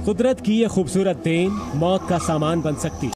कुदरत की ये खूबसूरत देन मौत का सामान बन सकती है।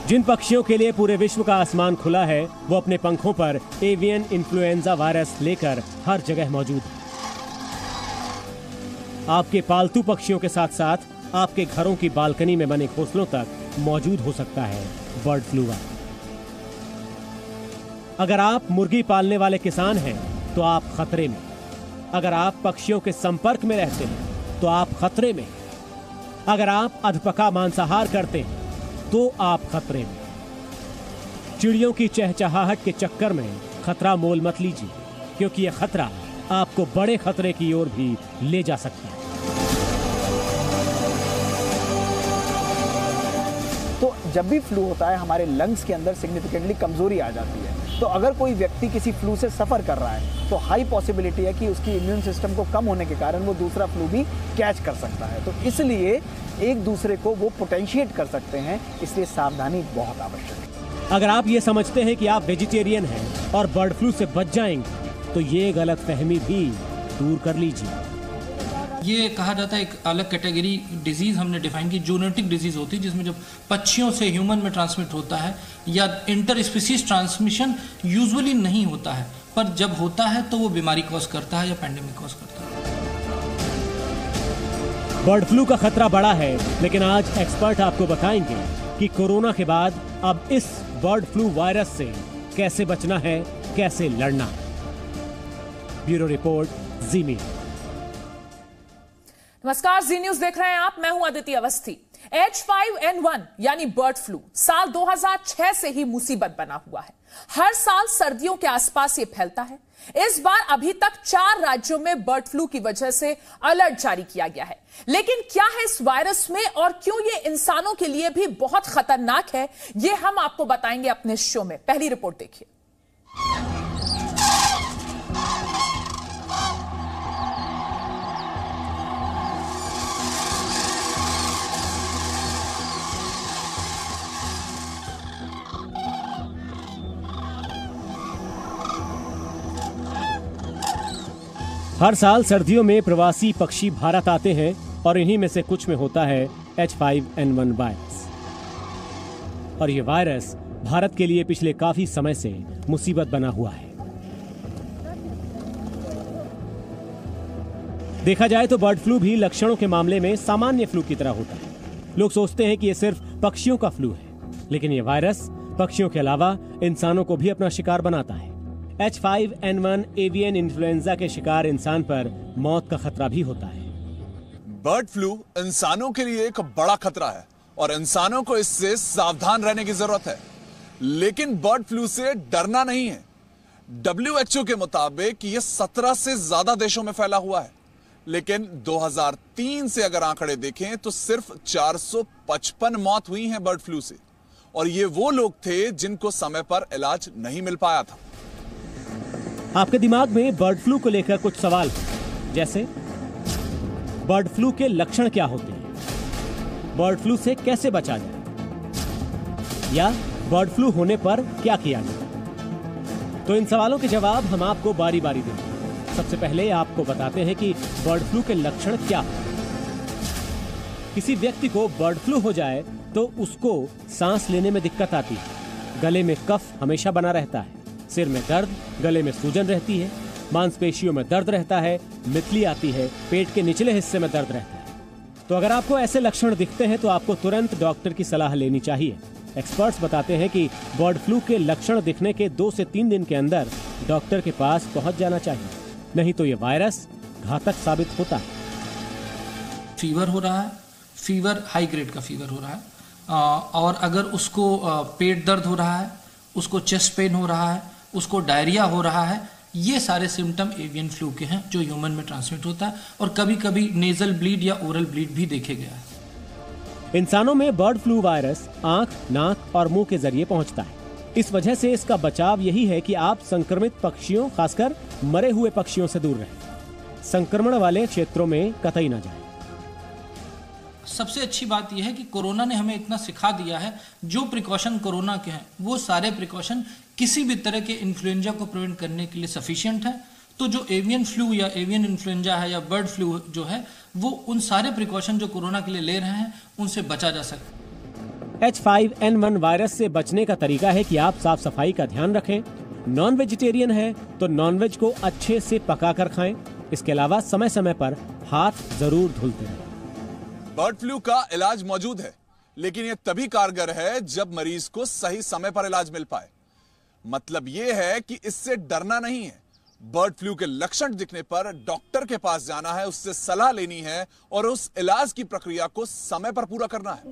जिन पक्षियों के लिए पूरे विश्व का आसमान खुला है, वो अपने पंखों पर एवियन इन्फ्लुएंजा वायरस लेकर हर जगह मौजूद है। आपके पालतू पक्षियों के साथ साथ आपके घरों की बालकनी में बने घोंसलों तक मौजूद हो सकता है बर्ड फ्लू वायरस। अगर आप मुर्गी पालने वाले किसान हैं, तो आप खतरे में। अगर आप पक्षियों के संपर्क में रहते हैं, तो आप खतरे में। अगर आप अधपका मांसाहार करते हैं, तो आप खतरे में। चिड़ियों की चहचहाहट के चक्कर में खतरा मोल मत लीजिए, क्योंकि यह खतरा आपको बड़े खतरे की ओर भी ले जा सकता है। तो जब भी फ्लू होता है, हमारे लंग्स के अंदर सिग्निफिकेंटली कमजोरी आ जाती है। तो अगर कोई व्यक्ति किसी फ्लू से सफर कर रहा है, तो हाई पॉसिबिलिटी है कि उसकी इम्यून सिस्टम को कम होने के कारण वो दूसरा फ्लू भी कैच कर सकता है। तो इसलिए एक दूसरे को वो पोटेंशिएट कर सकते हैं, इसलिए सावधानी बहुत आवश्यक है। अगर आप ये समझते हैं कि आप वेजिटेरियन हैं और बर्ड फ्लू से बच जाएंगे, तो ये गलतफहमी भी दूर कर लीजिए। ये कहा जाता है एक अलग कैटेगरी डिजीज हमने डिफाइन की, जूनोटिक डिजीज होती है, जिसमें जब पक्षियों से ह्यूमन में ट्रांसमिट होता है, या इंटर स्पीसीज ट्रांसमिशन यूजुअली नहीं होता है, पर जब होता है तो वो बीमारी कॉज करता है या पैंडेमिक कॉज करता है। बर्ड फ्लू का खतरा बड़ा है, लेकिन आज एक्सपर्ट आपको बताएंगे कि कोरोना के बाद अब इस बर्ड फ्लू वायरस से कैसे बचना है, कैसे लड़ना है। ब्यूरो रिपोर्ट, जी मीडिया। नमस्कार, जी न्यूज देख रहे हैं आप। मैं हूं अदिति अवस्थी। H5N1 यानी बर्ड फ्लू साल 2006 से ही मुसीबत बना हुआ है। हर साल सर्दियों के आसपास ये फैलता है। इस बार अभी तक 4 राज्यों में बर्ड फ्लू की वजह से अलर्ट जारी किया गया है। लेकिन क्या है इस वायरस में और क्यों ये इंसानों के लिए भी बहुत खतरनाक है, ये हम आपको बताएंगे अपने शो में। पहली रिपोर्ट देखिए। हर साल सर्दियों में प्रवासी पक्षी भारत आते हैं और इन्हीं में से कुछ में होता है H5N1 वायरस। और ये वायरस भारत के लिए पिछले काफी समय से मुसीबत बना हुआ है। देखा जाए तो बर्ड फ्लू भी लक्षणों के मामले में सामान्य फ्लू की तरह होता है। लोग सोचते हैं कि ये सिर्फ पक्षियों का फ्लू है, लेकिन ये वायरस पक्षियों के अलावा इंसानों को भी अपना शिकार बनाता है। H5N1 एवियन इन्फ्लुएंजा के शिकार इंसान पर मौत का खतरा भी होता है। बर्ड फ्लू इंसानों के लिए एक बड़ा खतरा है और इंसानों को इससे सावधान रहने की जरूरत है। लेकिन बर्ड फ्लू से डरना नहीं है। WHO के मुताबिक ये 17 से ज्यादा देशों में फैला हुआ है, लेकिन 2003 से अगर आंकड़े देखें तो सिर्फ 455 मौत हुई हैं बर्ड फ्लू से, और ये वो लोग थे जिनको समय पर इलाज नहीं मिल पाया था। आपके दिमाग में बर्ड फ्लू को लेकर कुछ सवाल हैं, जैसे बर्ड फ्लू के लक्षण क्या होते हैं, बर्ड फ्लू से कैसे बचा जाए, या बर्ड फ्लू होने पर क्या किया जाए। तो इन सवालों के जवाब हम आपको बारी बारी देंगे। सबसे पहले आपको बताते हैं कि बर्ड फ्लू के लक्षण क्या हैं। किसी व्यक्ति को बर्ड फ्लू हो जाए तो उसको सांस लेने में दिक्कत आती है, गले में कफ हमेशा बना रहता है, सिर में दर्द, गले में सूजन रहती है, मांसपेशियों में दर्द रहता है, मितली आती है, पेट के निचले हिस्से में दर्द रहता है। तो अगर आपको ऐसे लक्षण दिखते हैं तो आपको तुरंत डॉक्टर की सलाह लेनी चाहिए। एक्सपर्ट्स बताते हैं कि बर्ड फ्लू के लक्षण दिखने के 2 से 3 दिन के अंदर डॉक्टर के पास पहुंच जाना चाहिए, नहीं तो ये वायरस घातक साबित होता है। फीवर हो रहा है, फीवर हाई ग्रेड का फीवर हो रहा है, और अगर उसको पेट दर्द हो रहा है, उसको चेस्ट पेन हो रहा है, उसको डायरिया हो रहा है, ये सारे सिम्टम एवियन फ्लू के हैं जो ह्यूमन में ट्रांसमिट होता है, और कभी कभी नेजल ब्लीड या ओरल ब्लीड भी देखे गया है। इंसानों में बर्ड फ्लू वायरस आंख, नाक और मुंह के जरिए पहुंचता है। इस वजह से इसका बचाव यही है कि आप संक्रमित पक्षियों, खासकर मरे हुए पक्षियों से दूर रहें। संक्रमण वाले क्षेत्रों में कतई न जाएं। सबसे अच्छी बात यह है कि कोरोना ने हमें इतना सिखा दिया है, जो प्रिकॉशन कोरोना के हैं वो सारे प्रिकॉशन किसी भी तरह के इन्फ्लुएंजा को प्रिवेंट करने के लिए सफिशिएंट है। तो जो एवियन फ्लू या एवियन इन्फ्लुएंजा है या बर्ड फ्लू जो है, वो उन सारे प्रिकॉशन जो कोरोना के लिए ले रहे हैं उनसे बचा जा सकता है। H5N1 वायरस से बचने का तरीका है कि आप साफ सफाई का ध्यान रखें। नॉन वेजिटेरियन है तो नॉनवेज को अच्छे से पकाकर खाएं। इसके अलावा समय समय पर हाथ जरूर धुलते रहें। बर्ड फ्लू का इलाज मौजूद है, लेकिन यह तभी कारगर है जब मरीज को सही समय पर इलाज मिल पाए। मतलब यह है कि इससे डरना नहीं है। बर्ड फ्लू के लक्षण दिखने पर डॉक्टर के पास जाना है, उससे सलाह लेनी है और उस इलाज की प्रक्रिया को समय पर पूरा करना है।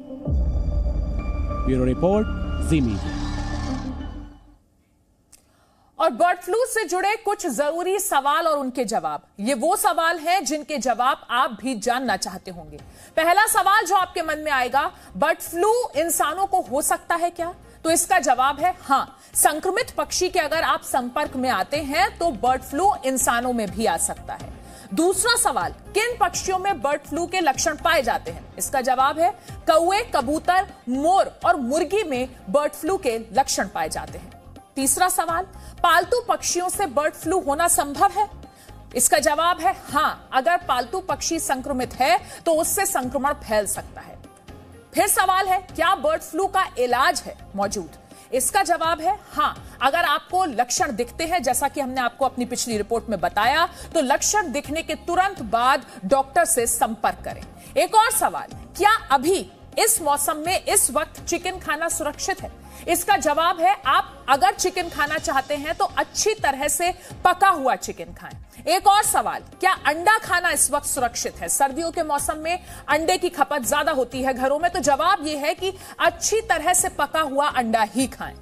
ब्यूरो रिपोर्ट, जी मीडिया। और बर्ड फ्लू से जुड़े कुछ जरूरी सवाल और उनके जवाब, ये वो सवाल हैं जिनके जवाब आप भी जानना चाहते होंगे। पहला सवाल जो आपके मन में आएगा, बर्ड फ्लू इंसानों को हो सकता है क्या? तो इसका जवाब है हां। संक्रमित पक्षी के अगर आप संपर्क में आते हैं तो बर्ड फ्लू इंसानों में भी आ सकता है। दूसरा सवाल, किन पक्षियों में बर्ड फ्लू के लक्षण पाए जाते हैं? इसका जवाब है कौवे, कबूतर, मोर और मुर्गी में बर्ड फ्लू के लक्षण पाए जाते हैं। तीसरा सवाल, पालतू पक्षियों से बर्ड फ्लू होना संभव है? इसका जवाब है हां। अगर पालतू पक्षी संक्रमित है तो उससे संक्रमण फैल सकता है। फिर सवाल है, क्या बर्ड फ्लू का इलाज है मौजूद? इसका जवाब है हां। अगर आपको लक्षण दिखते हैं, जैसा कि हमने आपको अपनी पिछली रिपोर्ट में बताया, तो लक्षण दिखने के तुरंत बाद डॉक्टर से संपर्क करें। एक और सवाल, क्या अभी इस मौसम में इस वक्त चिकन खाना सुरक्षित है? इसका जवाब है, आप अगर चिकन खाना चाहते हैं तो अच्छी तरह से पका हुआ चिकन खाएं। एक और सवाल, क्या अंडा खाना इस वक्त सुरक्षित है? सर्दियों के मौसम में अंडे की खपत ज्यादा होती है घरों में, तो जवाब यह है कि अच्छी तरह से पका हुआ अंडा ही खाएं।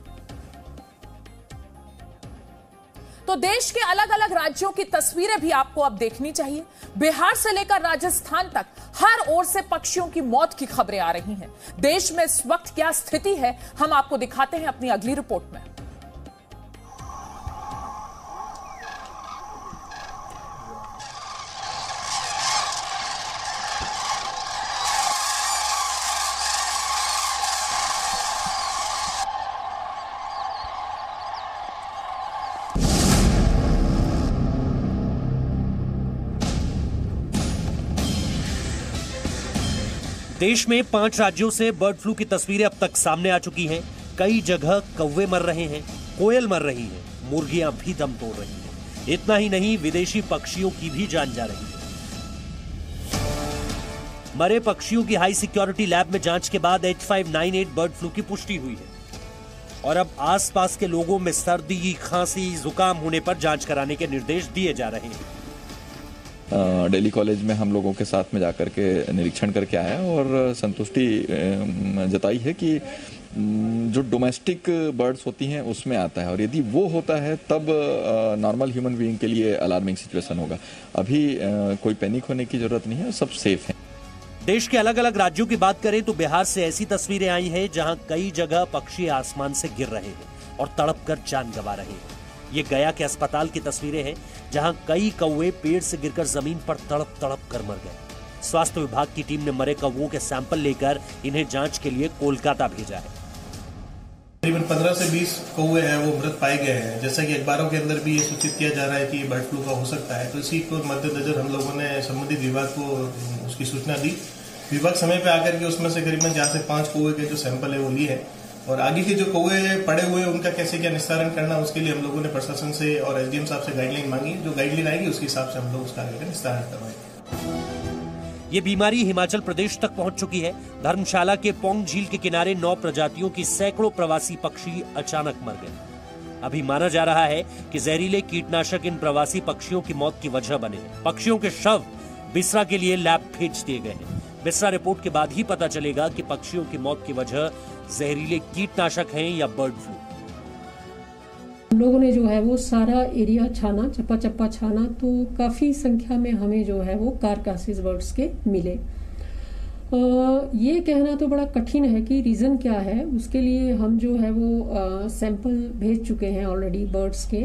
तो देश के अलग अलग राज्यों की तस्वीरें भी आपको अब देखनी चाहिए। बिहार से लेकर राजस्थान तक हर ओर से पक्षियों की मौत की खबरें आ रही हैं। देश में इस वक्त क्या स्थिति है, हम आपको दिखाते हैं अपनी अगली रिपोर्ट में। देश में 5 राज्यों से बर्ड फ्लू की तस्वीरें अब तक सामने आ चुकी हैं। कई जगह कौवे मर रहे हैं, कोयल मर रही है, मुर्गियां भी दम तोड़ रही हैं। इतना ही नहीं, विदेशी पक्षियों की भी जान जा रही है। मरे पक्षियों की हाई सिक्योरिटी लैब में जांच के बाद H5N1 बर्ड फ्लू की पुष्टि हुई है और अब आसपास के लोगों में सर्दी, खांसी, जुकाम होने पर जांच कराने के निर्देश दिए जा रहे हैं। दिल्ली कॉलेज में हम लोगों के साथ में जाकर के निरीक्षण करके आया और संतुष्टि जताई है कि जो डोमेस्टिक बर्ड्स होती हैं उसमें आता है और यदि वो होता है तब नॉर्मल ह्यूमन बीइंग के लिए अलार्मिंग सिचुएशन होगा। अभी कोई पैनिक होने की जरूरत नहीं है, सब सेफ है। देश के अलग अलग राज्यों की बात करें तो बिहार से ऐसी तस्वीरें आई हैं जहां कई जगह पक्षी आसमान से गिर रहे हैं और तड़पकर जान गंवा रहे हैं। ये गया के अस्पताल की तस्वीरें हैं जहां कई कौवे पेड़ से गिरकर जमीन पर तड़प तड़प कर मर गए। स्वास्थ्य विभाग की टीम ने मरे कौवों के सैंपल लेकर इन्हें जांच के लिए कोलकाता भेजा है। करीबन 15 से 20 कौवे हैं वो मृत पाए गए हैं। जैसा कि अखबारों के अंदर भी ये सूचित किया जा रहा है कि बर्ड फ्लू का हो सकता है, तो इसी को मद्देनजर हम लोगों ने संबंधित विभाग को उसकी सूचना दी। विभाग समय पे आकर के उसमें से करीबन 4 से 5 कौवे के जो सैंपल है वो लिए हैं और आगे के जो कौवे पड़े हुए हैं उनका कैसे क्या निस्तारण करना, उसके लिए हम लोगों ने प्रशासन से और एसडीएम साहब से गाइडलाइन मांगी। जो गाइडलाइन आएगी उसके हिसाब से हम लोग उसका आगे का निस्तारण करवाएंगे। ये बीमारी हिमाचल प्रदेश तक पहुंच चुकी है। धर्मशाला के पौंग झील के किनारे 9 प्रजातियों की सैकड़ों प्रवासी पक्षी अचानक मर गए। अभी माना जा रहा है कि जहरीले कीटनाशक इन प्रवासी पक्षियों की मौत की वजह बने हैं। पक्षियों के शव बिसरा के लिए लैब भेज दिए गए हैं। बिसरा रिपोर्ट के बाद ही पता चलेगा कि पक्षियों की मौत की वजह जहरीले कीटनाशक हैं या बर्ड फ्लू। हम लोगों ने जो है वो सारा एरिया छाना, चप्पा चप्पा छाना, तो काफ़ी संख्या में हमें जो है वो कारकासिस बर्ड्स के मिले। ये कहना तो बड़ा कठिन है कि रीज़न क्या है। उसके लिए हम जो है वो सैंपल भेज चुके हैं ऑलरेडी बर्ड्स के,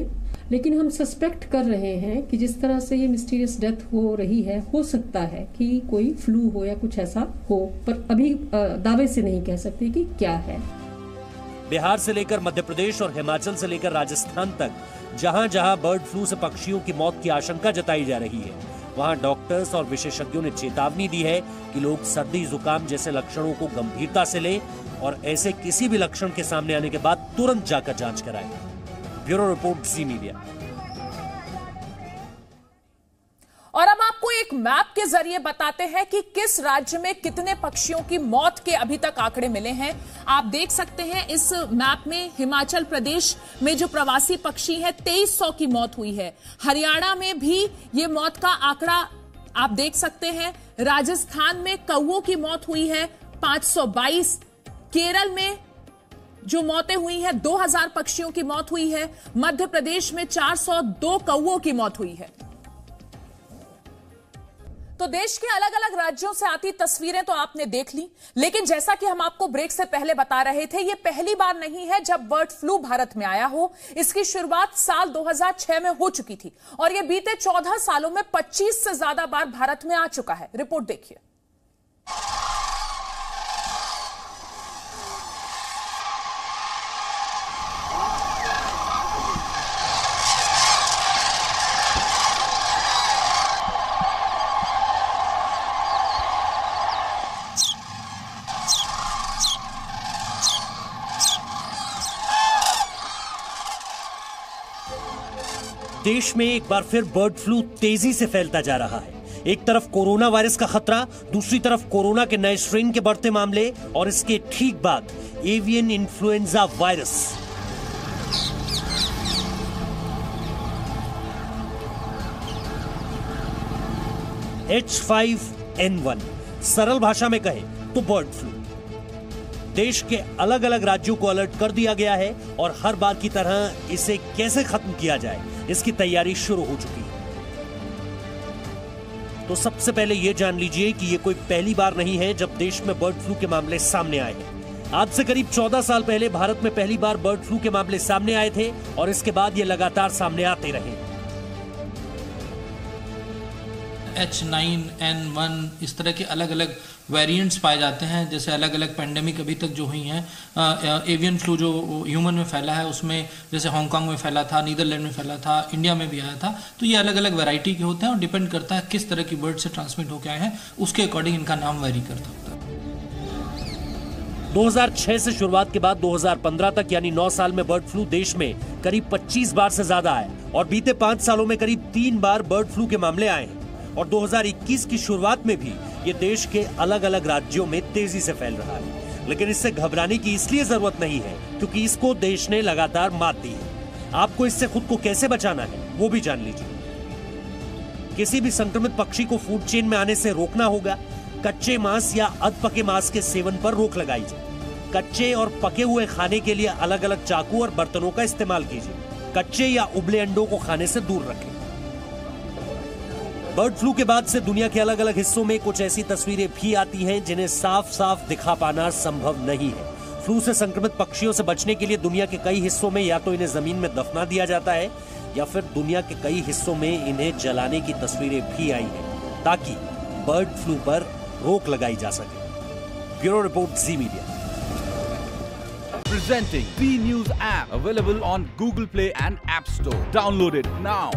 लेकिन हम सस्पेक्ट कर रहे हैं कि जिस तरह से ये मिस्टीरियस डेथ हो रही है, हो सकता है कि कोई फ्लू हो या कुछ ऐसा हो, पर अभी दावे से नहीं कह सकते कि क्या है। बिहार से लेकर मध्य प्रदेश और हिमाचल से लेकर राजस्थान तक जहां जहां बर्ड फ्लू से पक्षियों की मौत की आशंका जताई जा रही है, वहां डॉक्टर्स और विशेषज्ञों ने चेतावनी दी है कि लोग सर्दी जुकाम जैसे लक्षणों को गंभीरता से लें और ऐसे किसी भी लक्षण के सामने आने के बाद तुरंत जाकर जांच कराएं। ब्यूरो रिपोर्ट, जी मीडिया। और अब आपको एक मैप के जरिए बताते हैं कि किस राज्य में कितने पक्षियों की मौत के अभी तक आंकड़े मिले हैं। आप देख सकते हैं इस मैप में हिमाचल प्रदेश में जो प्रवासी पक्षी हैं 2300 की मौत हुई है। हरियाणा में भी ये मौत का आंकड़ा आप देख सकते हैं। राजस्थान में कौओं की मौत हुई है 522। केरल में जो मौतें हुई हैं 2000 पक्षियों की मौत हुई है। मध्य प्रदेश में 402 कौओं की मौत हुई है। तो देश के अलग अलग राज्यों से आती तस्वीरें तो आपने देख ली, लेकिन जैसा कि हम आपको ब्रेक से पहले बता रहे थे, यह पहली बार नहीं है जब बर्ड फ्लू भारत में आया हो। इसकी शुरुआत साल 2006 में हो चुकी थी और यह बीते 14 सालों में 25 से ज्यादा बार भारत में आ चुका है। रिपोर्ट देखिए। देश में एक बार फिर बर्ड फ्लू तेजी से फैलता जा रहा है। एक तरफ कोरोना वायरस का खतरा, दूसरी तरफ कोरोना के नए स्ट्रेन के बढ़ते मामले और इसके ठीक बाद एवियन इन्फ्लुएंजा वायरस। H5N1 सरल भाषा में कहे तो बर्ड फ्लू। देश के अलग अलग राज्यों को अलर्ट कर दिया गया है और हर बार की तरह इसे कैसे खत्म किया जाए, इसकी तैयारी शुरू हो चुकी है। तो सबसे पहले यह जान लीजिए कि यह कोई पहली बार नहीं है जब देश में बर्ड फ्लू के मामले सामने आए हैं। आज से करीब 14 साल पहले भारत में पहली बार बर्ड फ्लू के मामले सामने आए थे और इसके बाद ये लगातार सामने आते रहे। H9N1 इस तरह के अलग अलग वेरिएंट्स पाए जाते हैं। जैसे अलग अलग पैंडेमिक अभी तक जो हुई हैं, एवियन फ्लू जो ह्यूमन में फैला है उसमें जैसे हांगकांग में फैला था, नीदरलैंड में फैला था, इंडिया में भी आया था। तो ये अलग अलग वैरायटी के होते हैं और डिपेंड करता है किस तरह की बर्ड से ट्रांसमिट होकर आए हैं, उसके अकॉर्डिंग इनका नाम वेरी करता होता है। 2006 से शुरुआत के बाद 2015 तक यानी 9 साल में बर्ड फ्लू देश में करीब 25 बार से ज्यादा आए और बीते 5 सालों में करीब 3 बार बर्ड फ्लू के मामले आए हैं। और 2021 की शुरुआत में भी ये देश के अलग अलग राज्यों में तेजी से फैल रहा है। लेकिन इससे घबराने की इसलिए जरूरत नहीं है क्योंकि इसको देश ने लगातार मात दी है। आपको इससे खुद को कैसे बचाना है वो भी जान लीजिए। किसी भी संक्रमित पक्षी को फूड चेन में आने से रोकना होगा। कच्चे मांस या अधपके मांस के सेवन पर रोक लगाई जाए। कच्चे और पके हुए खाने के लिए अलग अलग चाकू और बर्तनों का इस्तेमाल कीजिए। कच्चे या उबले अंडों को खाने से दूर रखें। बर्ड फ्लू के बाद से दुनिया के अलग अलग हिस्सों में कुछ ऐसी तस्वीरें भी आती हैं जिन्हें साफ साफ दिखा पाना संभव नहीं है। फ्लू से संक्रमित पक्षियों से बचने के लिए दुनिया के कई हिस्सों में या तो इन्हें जमीन में दफना दिया जाता है या फिर दुनिया के कई हिस्सों में इन्हें जलाने की तस्वीरें भी आई हैं ताकि बर्ड फ्लू पर रोक लगाई जा सके। Bureau report, ji media. Presenting B News app, available on Google Play and App Store. Download it now.